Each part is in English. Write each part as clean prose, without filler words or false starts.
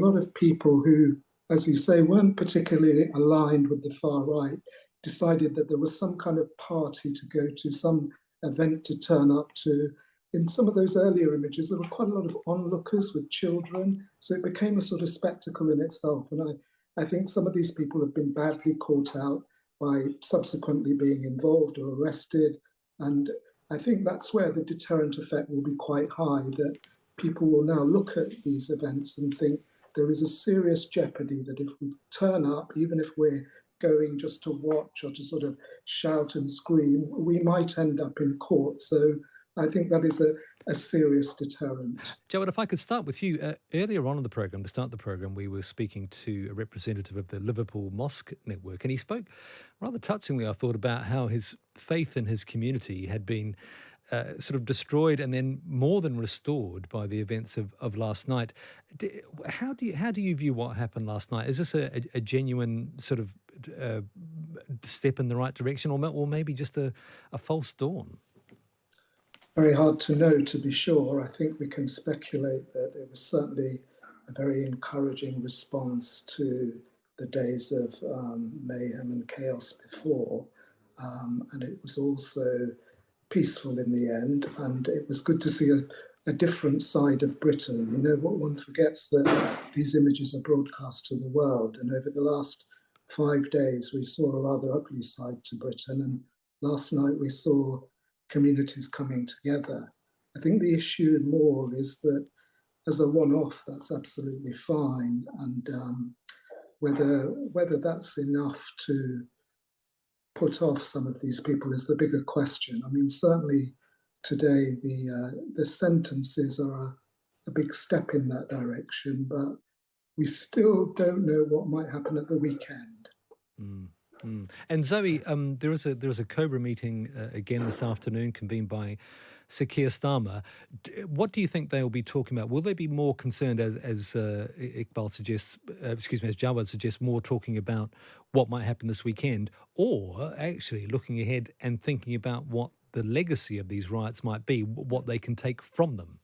lot of people who, as you say, weren't particularly aligned with the far right, decided that there was some kind of party to go to, some event to turn up to. In some of those earlier images, there were quite a lot of onlookers with children, so it became a sort of spectacle in itself. And I think some of these people have been badly caught out by subsequently being involved or arrested. And I think that's where the deterrent effect will be quite high, that people will now look at these events and think there is a serious jeopardy that if we turn up, even if we're going just to watch or to sort of shout and scream, we might end up in court. So I think that is a serious deterrent. Jawad, if I could start with you. Earlier on in the programme, to start the programme, we were speaking to a representative of the Liverpool Mosque Network, and he spoke rather touchingly, I thought, about how his faith in his community had been sort of destroyed and then more than restored by the events of last night. How do you view what happened last night? Is this a genuine sort of step in the right direction, or maybe just a false dawn? Very hard to know, to be sure. I think we can speculate that it was certainly a very encouraging response to the days of mayhem and chaos before. And it was also peaceful in the end. And it was good to see a different side of Britain. You know, what one forgets that these images are broadcast to the world. And over the last 5 days, we saw a rather ugly side to Britain. And last night we saw communities coming together. I think the issue more is that as a one-off, that's absolutely fine, and whether that's enough to put off some of these people is the bigger question. I mean, certainly today the sentences are a big step in that direction, but we still don't know what might happen at the weekend. And Zoe, there is a Cobra meeting again this afternoon, convened by Sir Keir Starmer. What do you think they'll be talking about? Will they be more concerned, as Iqbal suggests, as Jawad suggests, more talking about what might happen this weekend, or actually looking ahead and thinking about what the legacy of these riots might be, what they can take from them?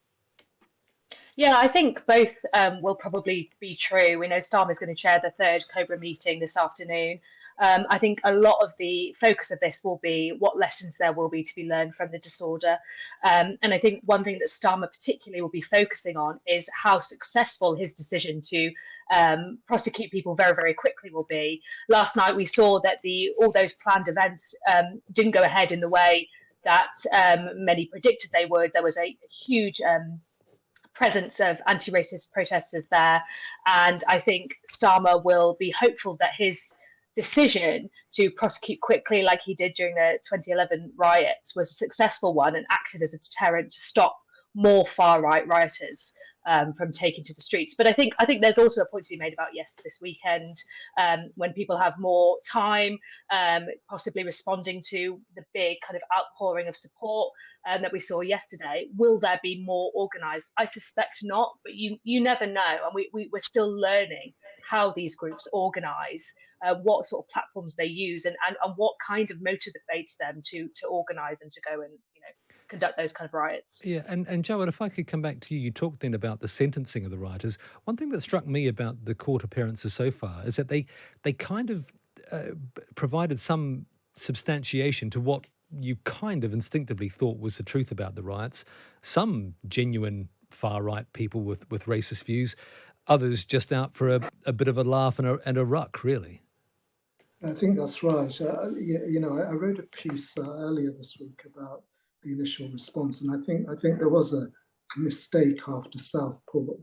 Yeah, I think both will probably be true. We know Starmer's going to chair the third Cobra meeting this afternoon. I think a lot of the focus of this will be what lessons there will be to be learned from the disorder. And I think one thing that Starmer particularly will be focusing on is how successful his decision to prosecute people very, very quickly will be. Last night we saw that all those planned events didn't go ahead in the way that many predicted they would. There was a huge presence of anti-racist protesters there. And I think Starmer will be hopeful that his decision to prosecute quickly, like he did during the 2011 riots, was a successful one and acted as a deterrent to stop more far-right rioters from taking to the streets. But I think there's also a point to be made about this weekend, when people have more time, possibly responding to the big kind of outpouring of support that we saw yesterday. Will there be more organised? I suspect not, but you never know. And we're still learning how these groups organise, what sort of platforms they use, and what kind of motivates them to organise and to go and conduct those kind of riots. Yeah, and Jawad, if I could come back to you, you talked then about the sentencing of the rioters. One thing that struck me about the court appearances so far is that they kind of provided some substantiation to what you kind of instinctively thought was the truth about the riots. Some genuine far-right people with racist views, others just out for a bit of a laugh and a ruck, really. I think that's right. I wrote a piece earlier this week about the initial response, and I think there was a mistake after Southport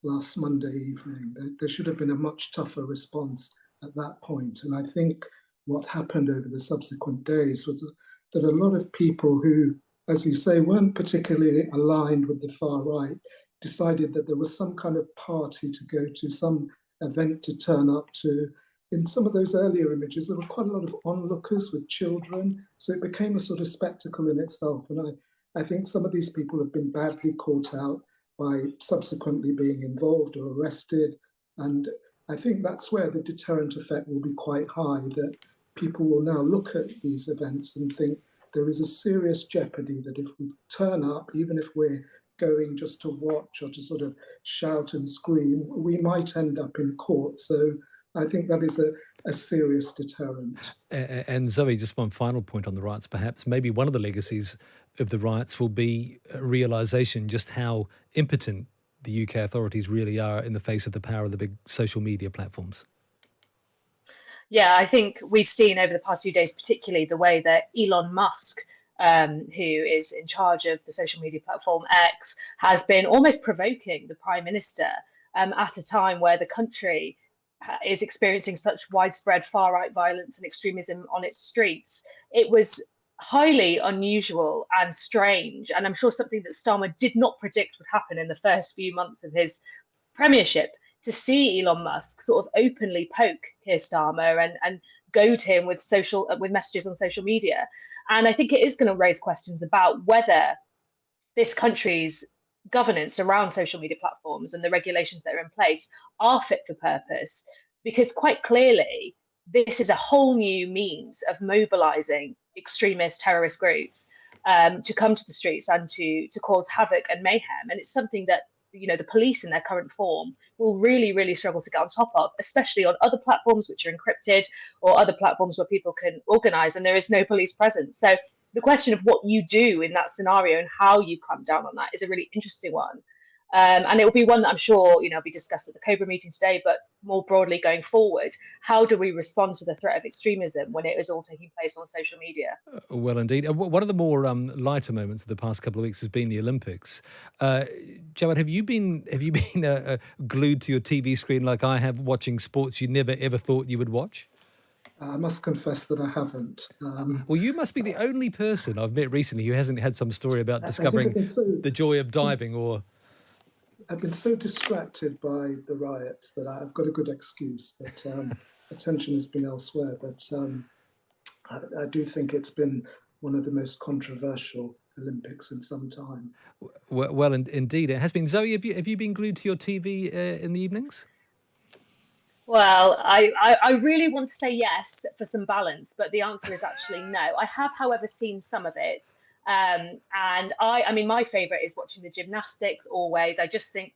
last Monday evening. There should have been a much tougher response at that point. And I think what happened over the subsequent days was that a lot of people who, as you say, weren't particularly aligned with the far right, decided that there was some kind of party to go to, some event to turn up to. In some of those earlier images, there were quite a lot of onlookers with children, so it became a sort of spectacle in itself. And I think some of these people have been badly caught out by subsequently being involved or arrested. And I think that's where the deterrent effect will be quite high, that people will now look at these events and think there is a serious jeopardy that if we turn up, even if we're going just to watch or to sort of shout and scream, we might end up in court. So I think that is a serious deterrent. And Zoe, just one final point on the riots, perhaps. Maybe one of the legacies of the riots will be a realisation just how impotent the UK authorities really are in the face of the power of the big social media platforms. Yeah, I think we've seen over the past few days, particularly the way that Elon Musk, who is in charge of the social media platform X, has been almost provoking the Prime Minister at a time where the country is experiencing such widespread far-right violence and extremism on its streets. It was highly unusual and strange, and I'm sure something that Starmer did not predict would happen in the first few months of his premiership, to see Elon Musk sort of openly poke Keir Starmer and goad him with messages on social media. And I think it is going to raise questions about whether this country's governance around social media platforms and the regulations that are in place are fit for purpose, because quite clearly this is a whole new means of mobilizing extremist terrorist groups to come to the streets and to cause havoc and mayhem. And it's something that the police in their current form will really, really struggle to get on top of, especially on other platforms which are encrypted or other platforms where people can organize and there is no police presence. So the question of what you do in that scenario and how you clamp down on that is a really interesting one. And it will be one that I'm sure, will be discussed at the COBRA meeting today, but more broadly going forward, how do we respond to the threat of extremism when it is all taking place on social media? Well, indeed. One of the more lighter moments of the past couple of weeks has been the Olympics. Jawad, have you been glued to your TV screen like I have, watching sports you never ever thought you would watch? I must confess that I haven't. Well, you must be the only person I've met recently who hasn't had some story about discovering the joy of diving or... I've been so distracted by the riots that I've got a good excuse that attention has been elsewhere. But I do think it's been one of the most controversial Olympics in some time. Well, indeed, it has been. Zoe, have you been glued to your TV in the evenings? Well, I really want to say yes for some balance, but the answer is actually no. I have, however, seen some of it. And I mean, my favourite is watching the gymnastics always. I just think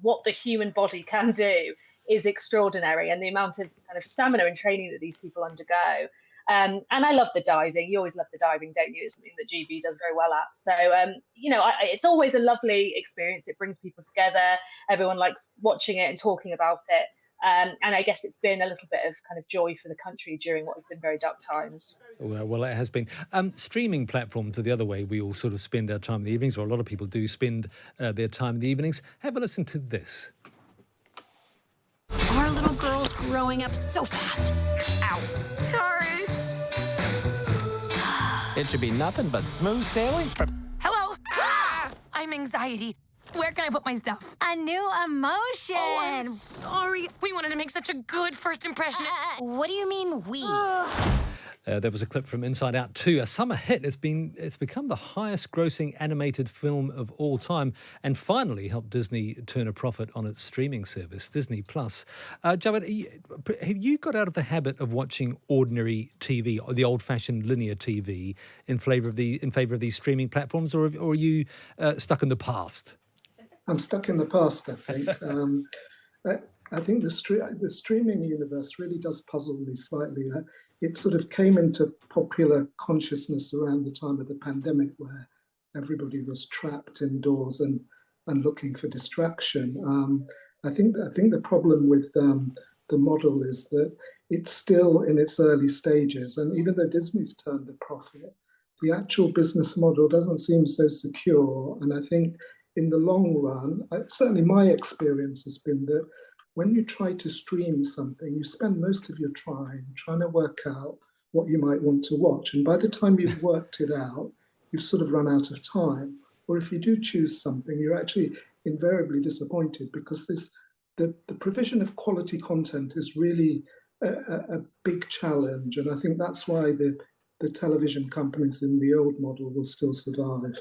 what the human body can do is extraordinary, and the amount of kind of stamina and training that these people undergo. And I love the diving. You always love the diving, don't you? It's something that GB does very well at. So, it's always a lovely experience. It brings people together. Everyone likes watching it and talking about it. And I guess it's been a little bit of kind of joy for the country during what has been very dark times. Well, it has been. Streaming platforms are the other way we all sort of spend our time in the evenings, or a lot of people do spend their time in the evenings. Have a listen to this. Our little girl's growing up so fast. Ow. Sorry. It should be nothing but smooth sailing from... Hello. Ah! I'm anxiety. Where can I put my stuff? A new emotion. Oh, I'm sorry. We wanted to make such a good first impression. What do you mean we? There was a clip from Inside Out 2, a summer hit. It's become the highest-grossing animated film of all time, and finally helped Disney turn a profit on its streaming service, Disney Plus. Jawad, have you got out of the habit of watching ordinary TV, or the old-fashioned linear TV, in favour of these streaming platforms, or are you stuck in the past? I'm stuck in the past, I think. I think the streaming universe really does puzzle me slightly. It sort of came into popular consciousness around the time of the pandemic, where everybody was trapped indoors and looking for distraction. I think the problem with the model is that it's still in its early stages, and even though Disney's turned a profit, the actual business model doesn't seem so secure. And I think in the long run, certainly my experience has been that when you try to stream something, you spend most of your time trying to work out what you might want to watch. And by the time you've worked it out, you've sort of run out of time. Or if you do choose something, you're actually invariably disappointed, because the provision of quality content is really a big challenge. And I think that's why the television companies in the old model will still survive.